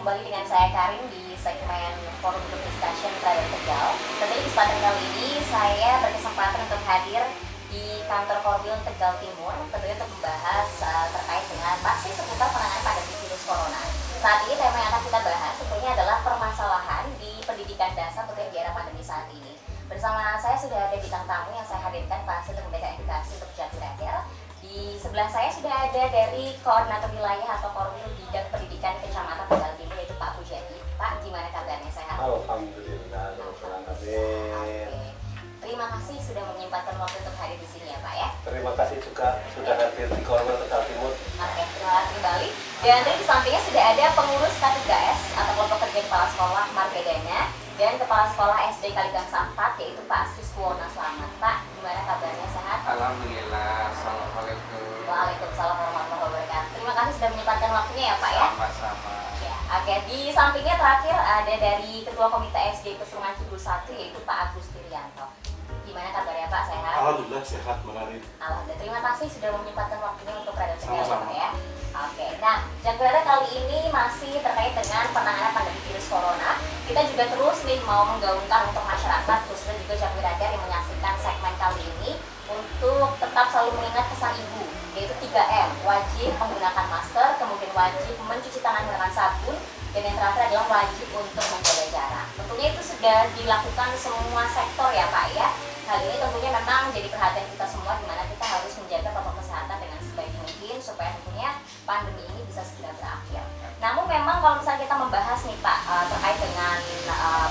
kembali dengan saya Karin di segmen Forum Group Discussion Radar Tegal. Tentunya di kesempatan kali ini saya berkesempatan untuk hadir di kantor Korwil Tegal Timur, tentunya untuk membahas terkait dengan masih seputar penanganan pandemi virus corona. Saat ini tema yang akan kita bahas tentunya adalah permasalahan di pendidikan dasar tentunya di era pandemi saat ini. Bersama saya sudah ada bintang tamu yang saya hadirkan Pak untuk memberikan edukasi untuk Jati Radar. Di sebelah saya sudah ada dari Koordinator Wilayah atau Korwil Bidang Pendidikan Kecamatan Tegal Timur, yaitu Pak Pujadi. Pak, gimana kabarnya? Sehat? Alhamdulillah. Oke. Terima kasih sudah menyempatkan waktu untuk hadir di sini ya Pak ya. Terima kasih juga sudah hadir di Korwil Tegal Timur. Oke, terima kasih kembali. Dan tadi di sampingnya sudah ada pengurus K3S atau kelompok kerja kepala sekolah Margadana dan kepala sekolah SD Kaligangsa 4 yaitu Pak Siswono. Selamat Pak, gimana kabarnya? Sehat? Alhamdulillah. Assalamualaikum. Waalaikumsalam warahmatullahi wabarakatuh. Terima kasih sudah menyempatkan waktunya ya Pak ya. Sama-sama. Ya, oke, di sampingnya terakhir ada dari Ketua Komite SD Pesungan Cibul 1 yaitu Pak Agus Tirianto. Gimana kabarnya Pak? Sehat? Alhamdulillah sehat menarik. Alhamdulillah. Terima kasih sudah menyempatkan waktunya untuk Radar Tegal Sama-sama. ya. Oke, nah Radar kali ini masih terkait dengan penanganan pandemi virus corona. Kita juga terus nih mau menggaungkan untuk masyarakat, khususnya juga Jati Radar yang menyaksikan segmen kali ini untuk tetap selalu mengingat pesan ibu, yaitu 3M, wajib menggunakan masker, kemudian wajib mencuci tangan menggunakan sabun, dan yang terakhir adalah wajib untuk menjaga jarak. Tentunya itu sudah dilakukan semua sektor ya Pak ya. Hal ini tentunya memang jadi perhatian kita semua, di mana kita harus menjaga protokol kesehatan dengan sebaik mungkin supaya tentunya pandemi ini bisa segera berakhir. Namun memang kalau misalnya kita membahas nih Pak terkait dengan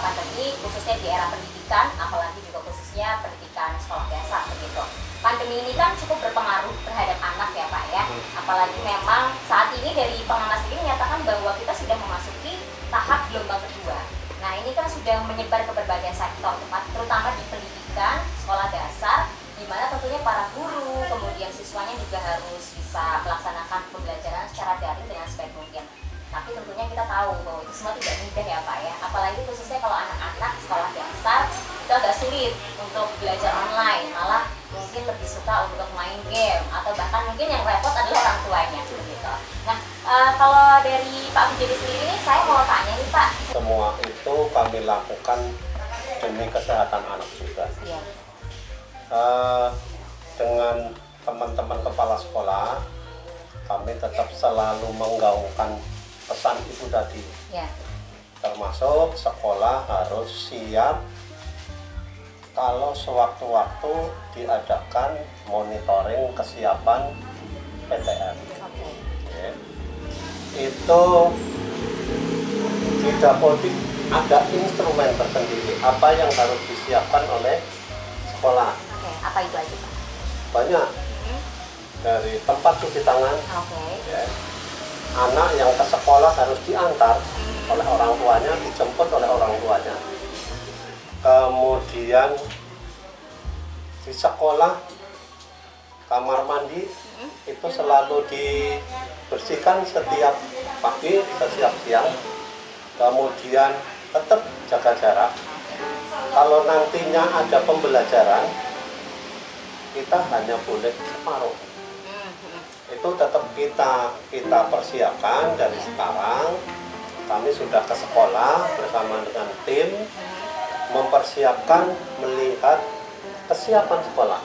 pandemi khususnya di era pendidikan, apalagi juga khususnya pendidikan sekolah dasar begitu. Pandemi ini kan cukup berpengaruh terhadap anak ya Pak ya. Apalagi memang saat ini dari pengamat sendiri menyatakan bahwa kita sudah memasuki tahap gelombang kedua. Nah ini kan sudah menyebar ke berbagai sektor, terutama di pendidikan sekolah dasar, di mana tentunya para guru, kemudian siswanya juga harus bisa melaksanakan pembelajaran secara daring dengan sebaik mungkin. Tapi tentunya kita tahu bahwa itu semua tidak mudah ya Pak ya. Apalagi khususnya kalau anak-anak sekolah dasar itu agak sulit untuk belajar online, malah mungkin lebih suka untuk main game atau bahkan mungkin yang repot adalah orang tuanya begitu. Nah kalau dari Pak Pujadi sendiri nih, saya mau tanya nih Pak. Semua itu kami lakukan demi kesehatan anak juga. Iya. Dengan teman-teman kepala sekolah, kami tetap selalu menggaungkan pesan ibu tadi. Ya. Termasuk sekolah harus siap kalau sewaktu-waktu diadakan monitoring kesiapan PTM. Oke. Oke. Itu di Dapodik ada instrumen tersendiri apa yang harus disiapkan oleh sekolah. Oke. Apa itu aja Pak? Banyak, dari tempat cuci tangan, Oke. ya. Anak yang ke sekolah harus diantar oleh orang tuanya, dijemput oleh orang tuanya. Kemudian di sekolah kamar mandi itu selalu dibersihkan setiap pagi, setiap siang. Kemudian tetap jaga jarak. Kalau nantinya ada pembelajaran, kita hanya boleh separuh. Itu tetap kita persiapkan dari sekarang. Kami sudah ke sekolah bersama dengan tim mempersiapkan melihat kesiapan sekolah.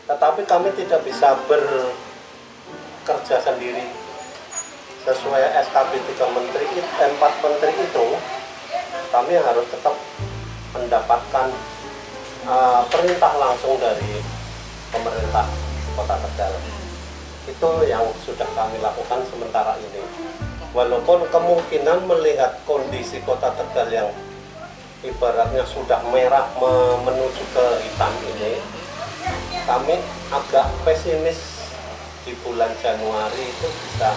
Tetapi kami tidak bisa bekerja sendiri. Sesuai SKB 4 menteri itu, kami harus tetap mendapatkan perintah langsung dari pemerintah Kota Tegal. Itu yang sudah kami lakukan sementara ini. Walaupun kemungkinan melihat kondisi Kota Tegal yang ibaratnya sudah merah menuju ke hitam ini, kami agak pesimis di bulan Januari itu bisa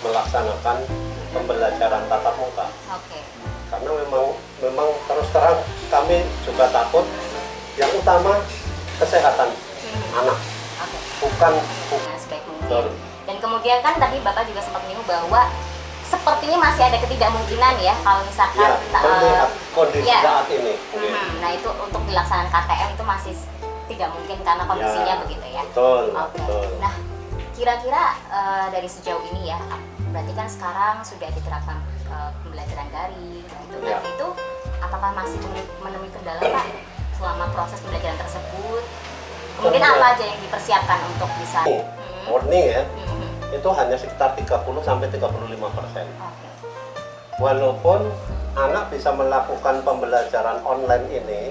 melaksanakan pembelajaran tatap muka. Oke. Karena memang terus terang kami juga takut yang utama kesehatan anak, Oke. bukan Nah, sebaik mungkin. Dan kemudian kan tadi Bapak juga sempat menyinggung bahwa sepertinya masih ada ketidakmungkinan ya kalau misalkan melihat kondisi ya. saat ini. Nah itu untuk dilaksanakan KTM itu masih tidak mungkin karena kondisinya begitu ya. Betul. Oke. Betul. Nah kira-kira dari sejauh ini ya, berarti kan sekarang sudah diterapkan pembelajaran daring gitu. Ya. Nah, itu apakah masih menemui kendala Pak selama proses pembelajaran tersebut? Kemudian Tentu. apa aja yang dipersiapkan untuk bisa Warning ya, Hmm. itu hanya sekitar 30-35%. Oke. Walaupun anak bisa melakukan pembelajaran online ini,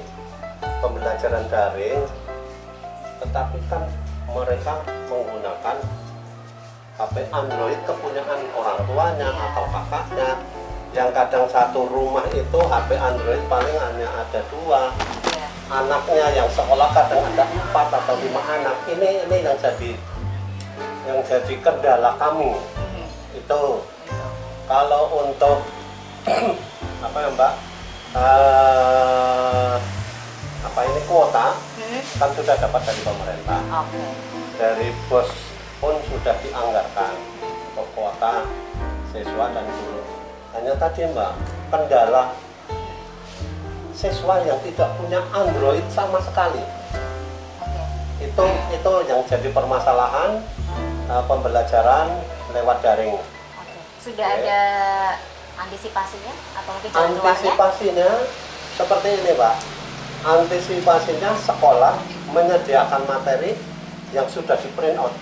pembelajaran daring, tetapi kan mereka menggunakan HP Android kepunyaan orang tuanya atau kakaknya, yang kadang satu rumah itu HP Android paling hanya ada 2. Ya. Anaknya yang sekolah kadang ada 4 atau 5 anak. Ini yang jadi kendala kami. Itu kalau untuk apa ya Mbak, apa ini kuota kan sudah dapat dari pemerintah, Oke. dari bos pun sudah dianggarkan untuk kuota siswa dan guru. Hanya tadi Mbak, kendala siswa yang tidak punya Android sama sekali. Oke. Itu yang jadi permasalahan pembelajaran lewat daring. Oke. Sudah Oke. ada antisipasinya atau mungkin jalan keluarnya? Antisipasinya seperti ini Pak. Antisipasinya sekolah menyediakan materi yang sudah di print out.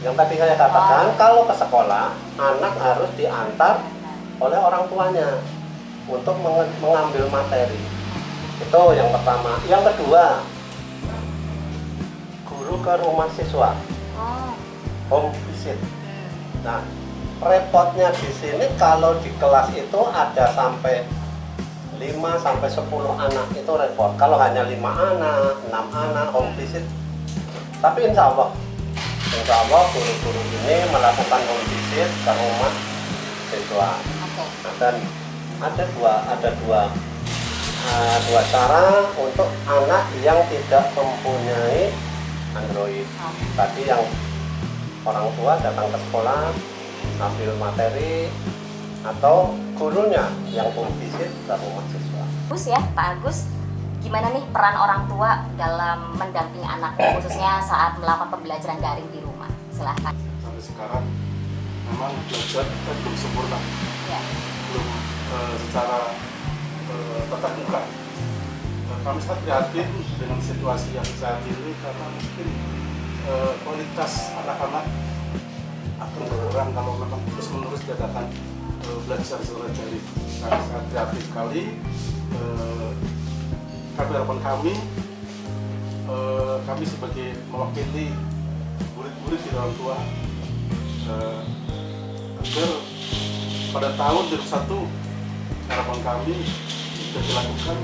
Yang tadi saya katakan, kalau ke sekolah anak harus diantar oleh orang tuanya untuk mengambil materi. Itu yang pertama. Yang kedua, guru ke rumah siswa, Oh. home visit. Nah, repotnya di sini kalau di kelas itu ada sampai 5-10 anak itu repot. Kalau hanya 5 anak, 6 anak home visit. Tapi insya Allah guru-guru ini melakukan home visit ke rumah siswa. Oke. Nah, dan ada dua cara untuk anak yang tidak mempunyai Android. Tadi yang orang tua datang ke sekolah ambil materi, atau gurunya yang home visit ke rumah siswa. Agus ya, Pak Agus, gimana nih peran orang tua dalam mendampingi anaknya khususnya saat melakukan pembelajaran daring di rumah? Silahkan. Sampai sekarang memang belajar kita belum sempurna, Ya. belum secara tatap muka. Kami sangat prihatin dengan situasi yang saat ini karena mungkin kualitas anak-anak akan berkurang kalau memang terus-menerus diadakan belajar secara daring. Kami sangat prihatin sekali. Harapan kami sebagai mewakili murid-murid di orang tua agar pada tahun 2021 harapan kami sudah dilakukan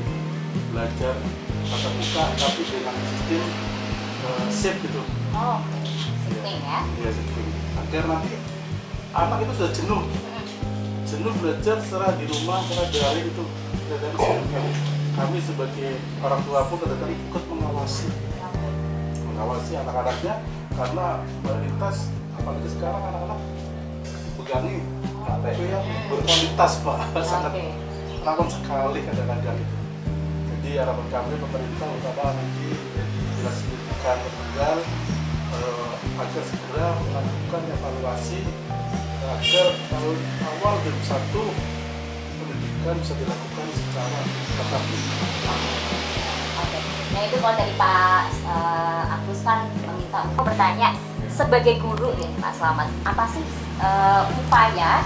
belajar tatap muka tapi dengan sistem shift gitu. Oh, penting ya. Iya, shifting. Agar nanti anak itu sudah jenuh belajar secara di rumah, secara daring itu. Dan kami sebagai orang tua pun kadang-kadang ikut mengawasi anak-anaknya karena mayoritas apalagi sekarang anak-anak pegangi HP yang berkualitas Pak, sangat rawan sekali kadang-kadang itu. Jadi harapan kami pemerintah utama nanti Dinas Pendidikan Tunggal agar segera melakukan evaluasi agar tahun awal 2021 pendidikan bisa dilakukan secara tatap muka. Oke. Nah itu kalau dari Pak Agus kan meminta untuk bertanya sebagai guru nih Pak Slamet, apa sih upaya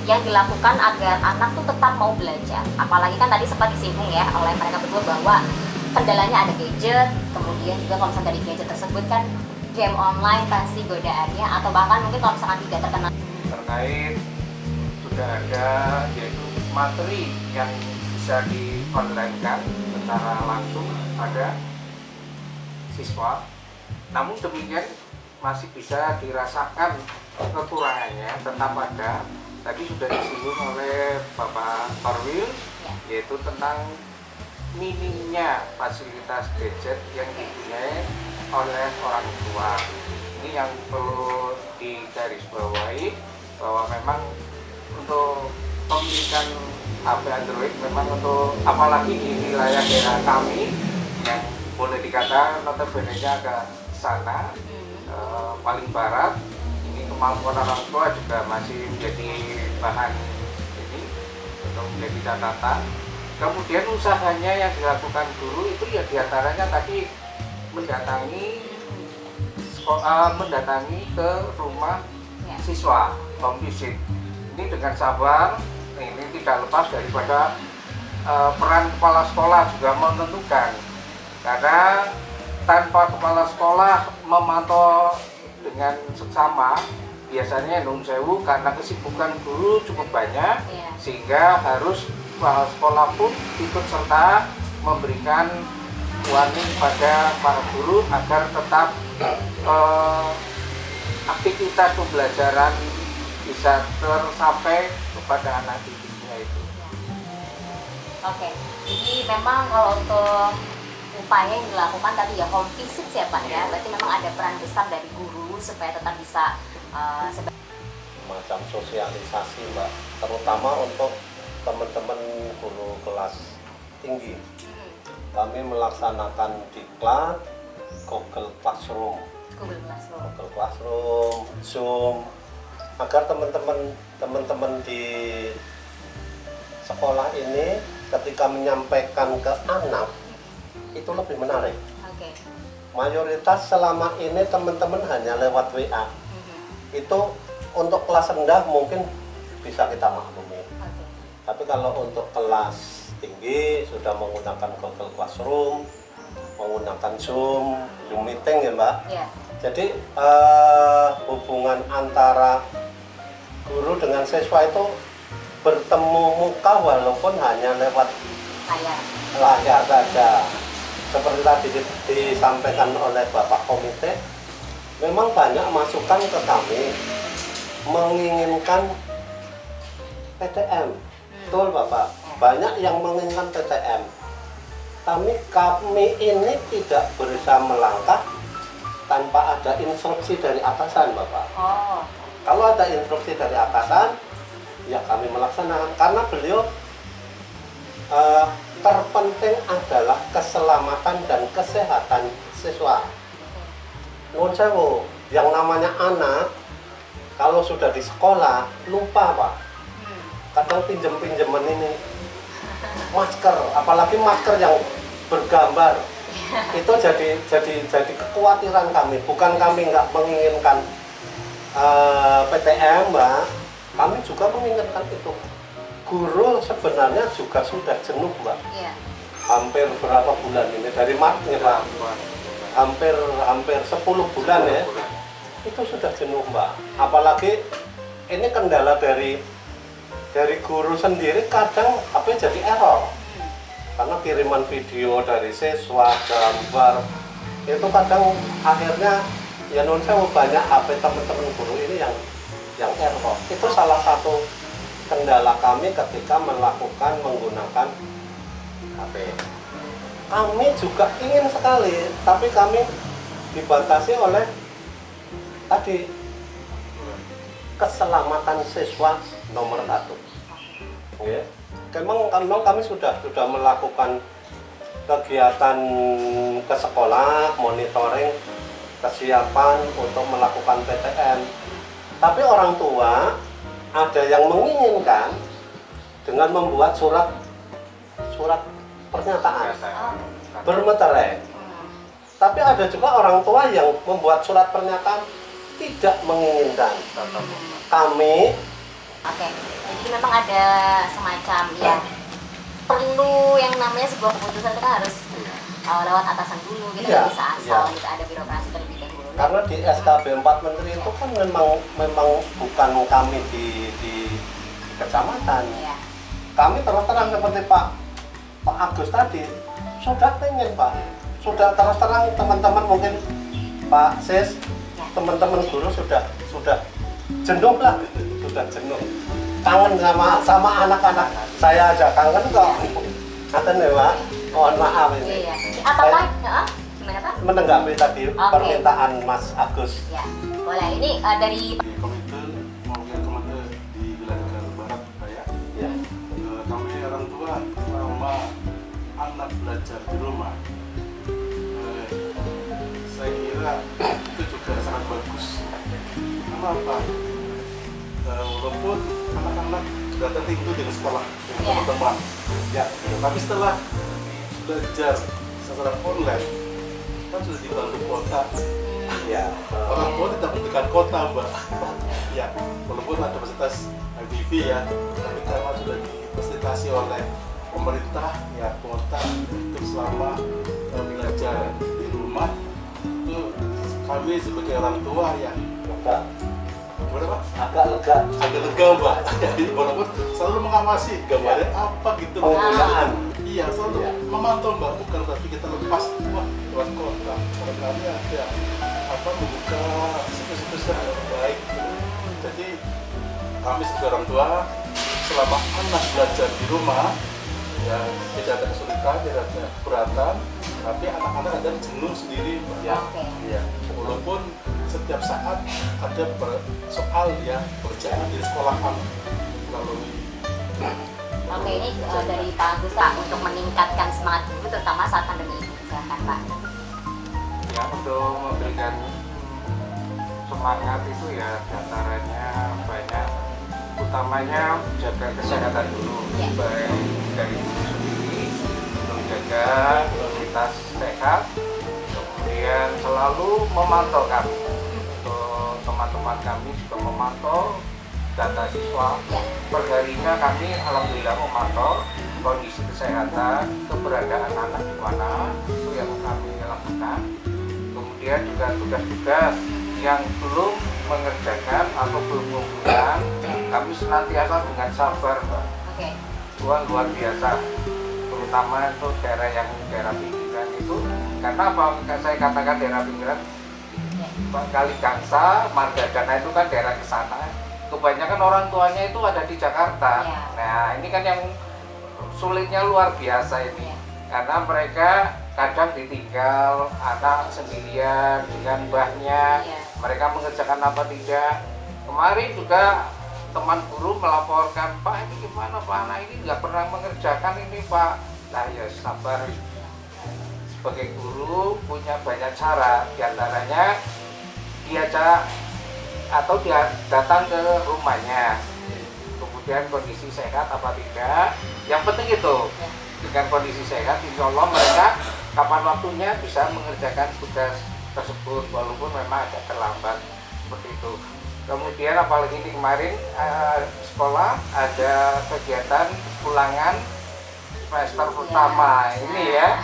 yang dilakukan agar anak tuh tetap mau belajar? Apalagi kan tadi sempat disinggung ya oleh mereka berdua bahwa kendalanya ada gadget, kemudian juga kalau misalnya dari gadget tersebut kan game online pasti godaannya, atau bahkan mungkin kalau misalkan tidak terkenal. Terkait sudah ada yaitu materi yang bisa di online kan secara langsung pada siswa, namun demikian masih bisa dirasakan kekurangannya tetap ada. Tadi sudah disinggung oleh Bapak Korwil, yaitu tentang minimnya fasilitas gadget yang dipunyai oleh orang tua. Ini yang perlu digarisbawahi bahwa memang untuk pemilikan HP Android memang untuk apalagi di wilayah daerah kami yang boleh dikatakan notabene-nya agak sana paling barat, ini kemampuan orang tua juga masih menjadi bahan ini untuk menjadi catatan. Kemudian usahanya yang dilakukan guru itu ya diantaranya tadi mendatangi ke rumah Ya. siswa, home visit. Ini dengan sabar, ini tidak lepas daripada peran kepala sekolah juga menentukan. Karena tanpa kepala sekolah memantau dengan seksama, biasanya nun sewu karena kesibukan guru cukup banyak, Iya. sehingga harus kepala sekolah pun ikut serta memberikan warning pada para guru agar tetap aktivitas pembelajaran bisa tersampai kepada anak didiknya itu. Oke, jadi memang kalau untuk upaya yang dilakukan tadi ya home visit ya Pak ya, berarti memang ada peran besar dari guru supaya tetap bisa Macam sosialisasi Mbak, terutama untuk teman-teman guru kelas tinggi. Kami melaksanakan diklat, Google Classroom, Zoom, agar teman-teman di sekolah ini ketika menyampaikan ke anak itu lebih menarik. Oke. Mayoritas selama ini teman-teman hanya lewat WA. Itu untuk kelas rendah mungkin bisa kita maklumi. Oke. Tapi kalau untuk kelas tinggi sudah menggunakan Google Classroom, menggunakan Zoom meeting ya Mbak. Iya. Jadi hubungan antara guru dengan siswa itu bertemu muka walaupun hanya lewat layar saja. Seperti tadi disampaikan oleh Bapak Komite, memang banyak masukan ke kami menginginkan PTM. Betul Bapak, banyak yang menginginkan PTM. Kami ini tidak berusaha melangkah tanpa ada instruksi dari atasan Bapak. Oh. Kalau ada instruksi dari atasan, ya kami melaksanakan karena beliau terpenting adalah keselamatan dan kesehatan siswa. Nuwun sewu, yang namanya anak kalau sudah di sekolah lupa Pak. Kadang pinjem-pinjeman ini masker, apalagi masker yang bergambar. Itu jadi kekhawatiran kami. Bukan kami nggak menginginkan PTM Mbak, kami juga menginginkan itu. Guru sebenarnya juga sudah jenuh Mbak. Iya. Hampir berapa bulan ini dari Maret ya Pak? Hampir 10 bulan ya. Itu sudah jenuh Mbak. Apalagi ini kendala dari guru sendiri, kadang HP jadi error. Karena kiriman video dari siswa, gambar itu kadang akhirnya ya non sewu banyak HP teman-teman guru ini yang error. Itu salah satu kendala kami ketika menggunakan HP. Kami juga ingin sekali, tapi kami dibatasi oleh tadi keselamatan siswa nomor 1. Ya. Memang kami sudah melakukan kegiatan ke sekolah, monitoring kesiapan untuk melakukan PTM. Tapi orang tua ada yang menginginkan dengan membuat surat pernyataan bermeterai. Tapi ada juga orang tua yang membuat surat pernyataan tidak menginginkan. Kami Oke, jadi memang ada semacam ya perlu yang namanya sebuah keputusan itu kan harus lewat atasan dulu, kita nggak bisa asal gitu, ada birokrasi terlebih dahulu. Karena di SKB 4 Menteri itu kan memang bukan kami di kecamatan. Iya. Kami terus terang seperti Pak Agus tadi sudah pengen Pak, sudah terus terang teman-teman mungkin Pak Sis, teman-teman guru sudah jenuh lah, sudah jenuh, kangen sama anak-anak. Saya aja kangen kok. Ngaten ya Pak, mohon maaf ini. Iya. Apakah gimana Pak? Menanggapi tadi permintaan Mas Agus. Ya, boleh. Ini dari Di komite mewakili komite di wilayah Tegal Barat Pak ya. Ya. Kami orang tua selama anak belajar di rumah, saya kira itu juga sangat bagus. Kenapa? Walaupun anak-anak sudah tertinggal dengan sekolah dengan Iya. teman-teman. Ya, tapi setelah belajar secara online kan sudah dibantu kuota. Ya. Orang tua tidak butuhkan kota, Mbak. Ya, walaupun ada fasilitas wifi ya, tapi karena sudah difasilitasi oleh pemerintah ya kuota untuk selama belajar di rumah itu kami sebagai orang tua ya Lega. gimana Pak? Agak lega. Agak lega Mbak. Jadi walaupun selalu mengawasi gambarnya apa gitu. Penggunaan. Iya, selalu Ya. memantau Mbak, bukan berarti kita lepas wah luar kota. Barangkali ada apa membuka situs-situs yang baik. Jadi kami sebagai orang tua selama anak belajar di rumah ya tidak ada kesulitan, tidak ada keberatan, tapi anak-anak ada jenuh sendiri Mbak. Ya. Oke. Iya, walaupun setiap saat ada soal ya pekerjaan di sekolahan melalui Oke, ini dari Pak Agus Pak untuk meningkatkan semangat guru terutama saat pandemi ini. Silahkan Pak. Ya, untuk memberikan semangat itu ya diantaranya banyak, utamanya jaga kesehatan dulu, Ya. baik dari diri sendiri untuk menjaga imunitas sehat, kemudian selalu memantau kami. Untuk teman-teman kami juga memantau data siswa. Ya. Perharinya kami alhamdulillah memantau kondisi kesehatan, keberadaan anak di mana, itu yang kami lakukan. Kemudian juga tugas-tugas yang belum mengerjakan atau belum menggunakan, kami senantiasa dengan sabar, Mbak. Oke. Wah, luar biasa, terutama untuk daerah pinggiran itu. Karena apa saya katakan daerah pinggiran? Ya. Kali Gangsa, Margagana itu kan daerah ke sana. Kebanyakan orang tuanya itu ada di Jakarta. Ya. Nah, ini kan yang sulitnya luar biasa ini. Ya. Karena mereka kadang ditinggal anak sendirian dengan mbahnya. Ya. Mereka mengerjakan apa tidak. Kemarin juga teman guru melaporkan, Pak ini gimana Pak, anak ini nggak pernah mengerjakan ini Pak. Nah ya sabar. Sebagai guru punya banyak cara, diantaranya diajak atau dia datang ke rumahnya, kemudian kondisi sehat apa tidak, yang penting itu dengan kondisi sehat insya Allah mereka kapan waktunya bisa mengerjakan tugas tersebut walaupun memang agak terlambat seperti itu. Kemudian apalagi ini kemarin sekolah ada kegiatan ulangan semester pertama ini ya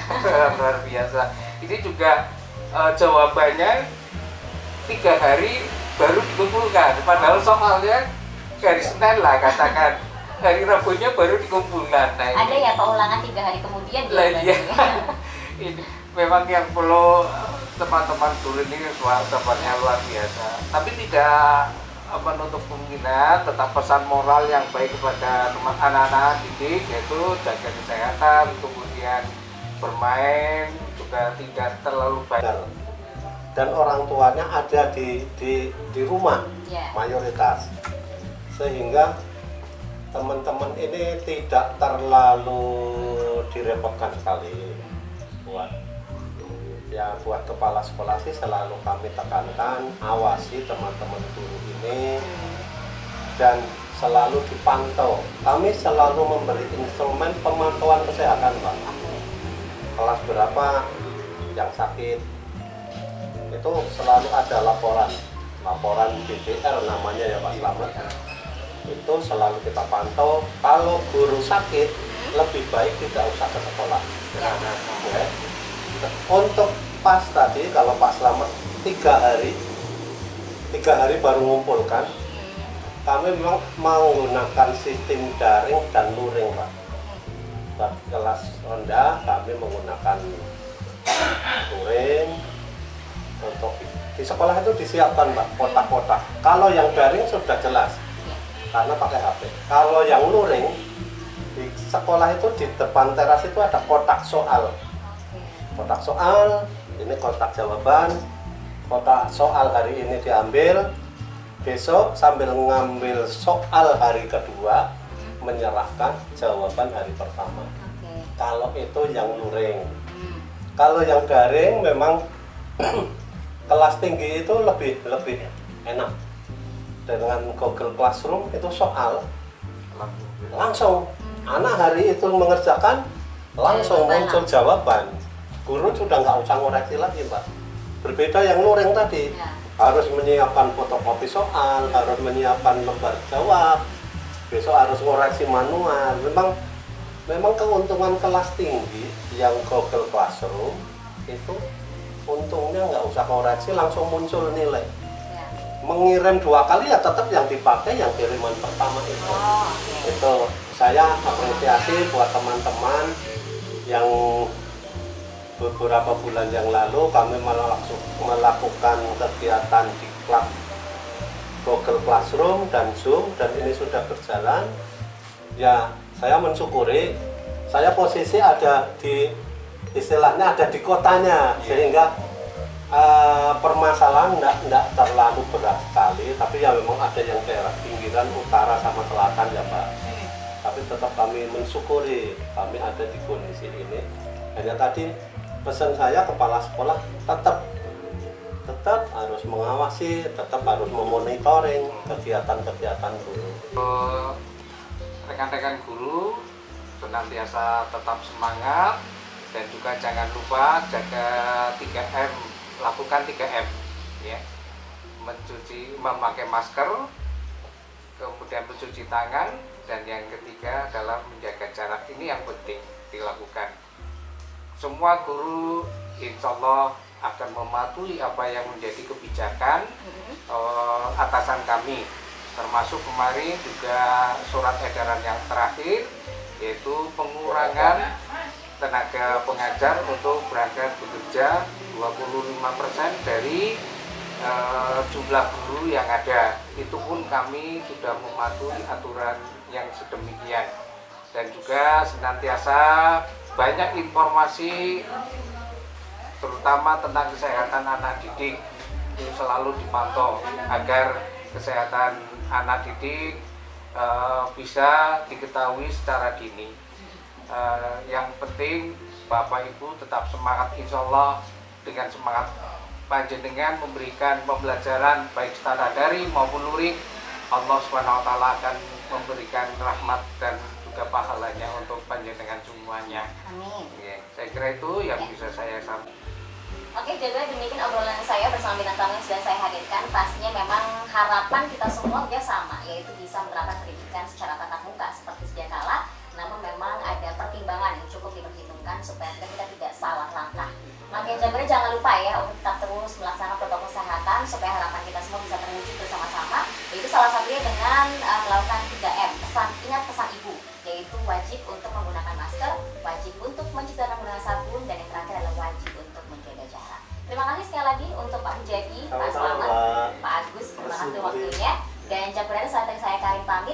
luar biasa. Ini juga jawabannya 3 hari baru dikumpulkan, padahal soalnya hari Senin lah katakan, hari Rabunya baru dikumpulkan. Nah, Ada ya Pak ulangan 3 hari kemudian lah ya? iya. Ini memang yang perlu teman-teman guru ini sabarnya luar biasa. Tapi tidak menutup kemungkinan tetap pesan moral yang baik kepada teman anak-anak didik, yaitu jaga kesehatan, kemudian bermain juga tidak terlalu banyak. Dan orang tuanya ada di rumah Ya. mayoritas, sehingga teman-teman ini tidak terlalu direpotkan sekali. Buat kepala sekolah sih selalu kami tekankan, awasi teman-teman guru ini dan selalu dipantau. Kami selalu memberi instrumen pemantauan kesehatan, Pak. Kelas berapa yang sakit, itu selalu ada laporan BDR namanya ya Pak Slamet. Itu selalu kita pantau. Kalau guru sakit lebih baik tidak usah ke sekolah ya. Untuk pas tadi kalau Pak Slamet 3 hari baru mengumpulkan, kami memang menggunakan sistem daring dan luring Pak. Buat kelas rendah kami menggunakan luring. Untuk di sekolah itu disiapkan Mbak kotak-kotak. Kalau yang daring sudah jelas karena pakai HP. Kalau yang luring di sekolah itu di depan teras itu ada kotak soal. Kotak soal, ini kotak jawaban. Kotak soal hari ini diambil, besok sambil ngambil soal hari kedua menyerahkan jawaban hari pertama. Kalau itu yang luring. Kalau yang daring memang kelas tinggi itu lebih enak. Dengan Google Classroom itu soal Alhamdulillah. Langsung anak hari itu mengerjakan, langsung Jawaban muncul jawaban. Guru sudah nggak usah ngoreksi lagi, Pak. Berbeda yang luring tadi, Ya. harus menyiapkan fotokopi soal, harus menyiapkan lembar jawab, besok harus ngoreksi manual. Memang keuntungan kelas tinggi yang Google Classroom itu untungnya nggak usah koreksi, langsung muncul nilai. Ya. Mengirim 2 kali ya tetap yang dipakai yang kiriman pertama itu. Oh, oke. Itu saya apresiasi buat teman-teman yang beberapa bulan yang lalu kami melakukan kegiatan di klub Google Classroom dan Zoom, dan ini sudah berjalan. Ya, saya mensyukuri saya posisi ada di, istilahnya ada di kotanya, sehingga permasalahan enggak terlalu berat sekali, tapi ya memang ada yang daerah pinggiran utara sama selatan ya Pak. Tapi tetap kami mensyukuri kami ada di kondisi ini. Hanya tadi pesan saya, kepala sekolah tetap harus mengawasi, tetap harus memonitoring kegiatan-kegiatan guru. Rekan-rekan guru senantiasa tetap semangat, dan juga jangan lupa jaga 3M, lakukan 3M ya. Memakai masker, kemudian mencuci tangan, dan yang ketiga adalah menjaga jarak. Ini yang penting dilakukan. Semua guru insya Allah akan mematuhi apa yang menjadi kebijakan atasan kami, termasuk kemarin juga surat edaran yang terakhir, yaitu pengurangan tenaga pengajar untuk berangkat bekerja 25% dari jumlah guru yang ada. Itu pun kami sudah mematuhi aturan yang sedemikian, dan juga senantiasa banyak informasi terutama tentang kesehatan anak didik itu selalu dipantau agar kesehatan anak didik bisa diketahui secara dini. Yang penting Bapak Ibu tetap semangat, insya Allah dengan semangat panjenengan memberikan pembelajaran baik secara daring maupun luring, Allah SWT akan memberikan rahmat dan juga pahalanya untuk panjenengan semuanya. Amin. Ya, saya kira itu yang bisa saya sampaikan. Oke, jadi demikian obrolan saya bersama bintang tamu yang sudah saya hadirkan. Pastinya memang harapan kita semua juga sama, yaitu bisa menerapkan pendidikan secara tatap muka seperti sedia kala. Namun memang ada pertimbangan yang cukup diperhitungkan supaya kita tidak salah langkah. Makanya Jabarnya jangan lupa ya untuk tetap terus melaksanakan protokol kesehatan supaya harapan kita semua bisa terwujud bersama-sama. Yaitu salah satunya dengan melakukan 3M, ingat pesan ibu, yaitu wajib untuk menggunakan masker, wajib untuk mencuci tangan menggunakan sabun, dan yang terakhir adalah wajib untuk menjaga jarak. Terima kasih sekali lagi untuk Pak Mujadi, Pak Slamet, Pak Agus, terima kasih waktunya. Dan Jabarnya saat ini saya Karin pamit.